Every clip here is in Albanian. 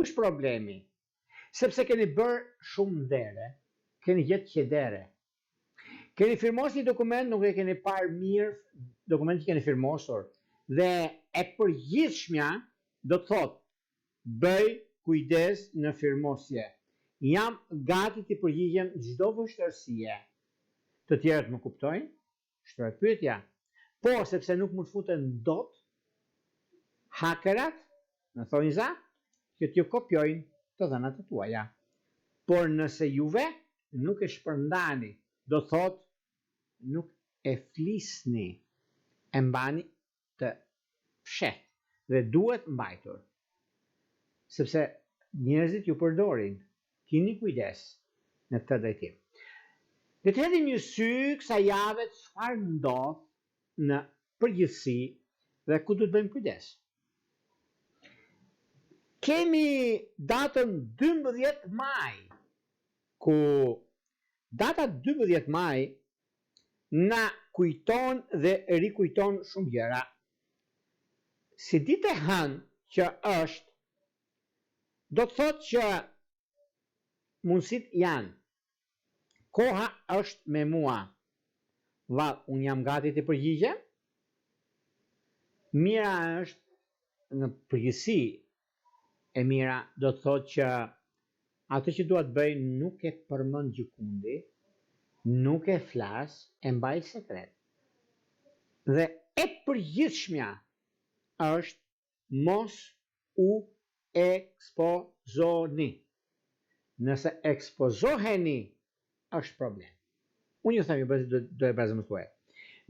Ku është problemi? Sepse keni bërë shumë ndere, keni gjetë qedere. Keni firmos një dokument, nuk e keni parë mirë dokument që keni firmosur. Dhe e përgjithshmja do të thotë, bëj kujdes në firmosje. Jam gati të përgjigjem çdo vështirësie. Të tjerët më kuptojnë, shtrohet pyetja. Po, sepse nuk mund futen dot hakerat, në thonjë za, që t'ju kopjojnë të dhënat e tuaja. Por nëse juve nuk e shpërndani, do thotë nuk e flisni, e mbani të fshet dhe duhet mbajtur. Sepse njerëzit ju përdorin, keni kujdes në këtë drejtim. Le të hedhim një sy kësaj jave çfarë ndodh në përgjithësi dhe ku duhet bëjmë kujdes. Kemi datën 12 maj, ku data 12 maj na kujton dhe rikujton shumë gjëra. Si ditë e hënë që është, do të thotë që mundësit janë. Koha është me mua. Unë jam gati të përgjigjem. Mira është në përgjithësi e mira do të thotë që atë që duhet bëj nuk e përmend gjikundi, nuk e flas, e mbaj sekret. Dhe e përgjithshmja është mos u ekspozoni. Nëse ekspozoheni, është problem. Unë ju them, do e bazëmësuaj.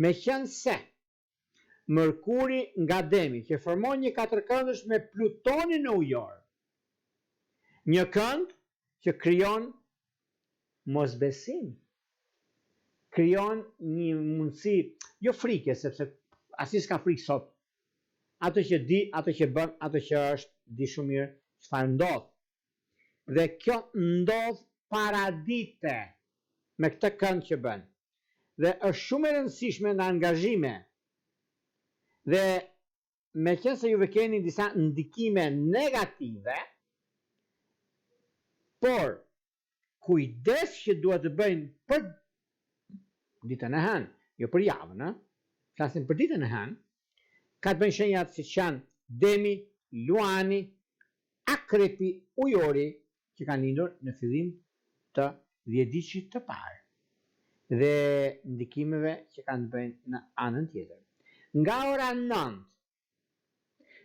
Me qenë se Mërkuri nga Demi, që formon një katërkëndësh me Plutonin në ujor, një kënd që krijon mosbesim, krijon një mundësi, jo frike, sepse asnjë s'ka frikë sot. Ato që di, ato që bën, ato që është, di shumë mirë çfarë ndodh. Dhe kjo ndodh paradite me këtë kënd që bën. Dhe është shumë e rëndësishme në angazhime. Dhe me qenë se juve keni disa ndikime negative, por kujdes që duhet të bëjnë për ditën e hënë, jo për javën, flasim për ditën e hënë, ka të bëjnë shenjat si që janë Demi, Luani, Akrepi, Ujori, që kanë lindur në fillim të dhjetëdijçit të parë, dhe ndikimeve që kanë të bëjnë në anën tjetër. Nga ora 9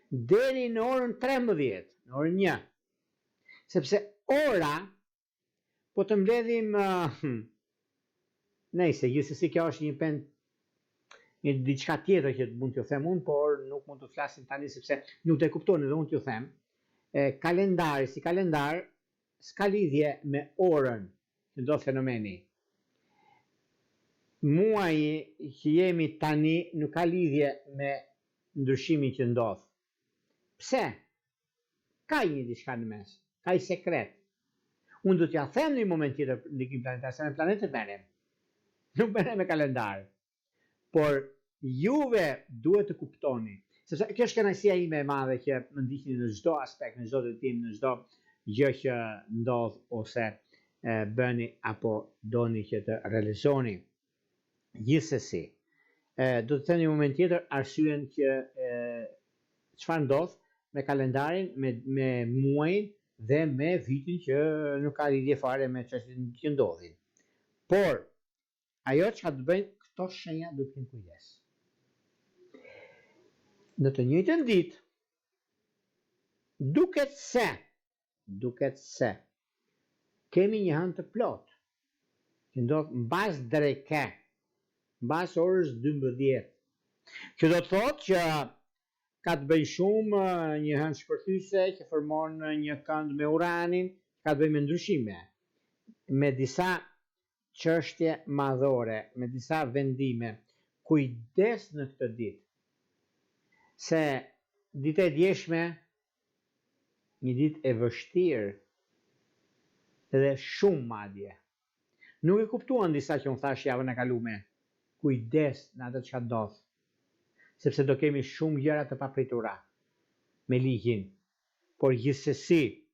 deri në orën 13, në orën 1, sepse ora, po të mbledhim, nejse, gjithsesi kjo është një diçka tjetër që mund t'ju them unë, por nuk mund të flasim tani sepse nuk të kuptoni dhe unë t'ju them. Kalendari si kalendar s'ka lidhje me orën që ndodh fenomeni. Muaji që jemi tani nuk ka lidhje me ndryshimin që ndodh. Pse? Ka një diçka në mes, ka i sekret. Unë do t'ja them në një moment tjetër ndikim planetar, se me planetet merrem. Nuk merrem me kalendar. Por juve duhet të kuptoni, sepse kjo është kënaqësia ime e madhe që më ndiqni në çdo aspekt, në çdo drejtim, në çdo gjë që ndodh ose bëni apo doni që të realizoni. Gjithsesi, do të them një moment tjetër arsyen që çfarë ndodh me kalendarin, me muajin dhe me vitin që nuk ka lidhje fare me çështjen që ndodhin. Por ajo çka të bëjnë këto shenja do të kenë kujdes. Në të njëjtën ditë, duket se kemi një hënë të plot që ndodh mbas dreke, mbas orës 12, që do të thotë që ka të bëjë shumë një hënë shpërthyese që formon një kënd me Uranin, ka të bëjë me ndryshime, me disa çështje madhore, me disa vendime. Kujdes në këtë ditë, se ditë e djeshme, një ditë e vështirë dhe shumë madje. Nuk e kuptuan disa që unë thash javën e kalume. Kujdes në atë çka ndodh, sepse do kemi shumë gjëra të papritura me ligjin, por gjithsesi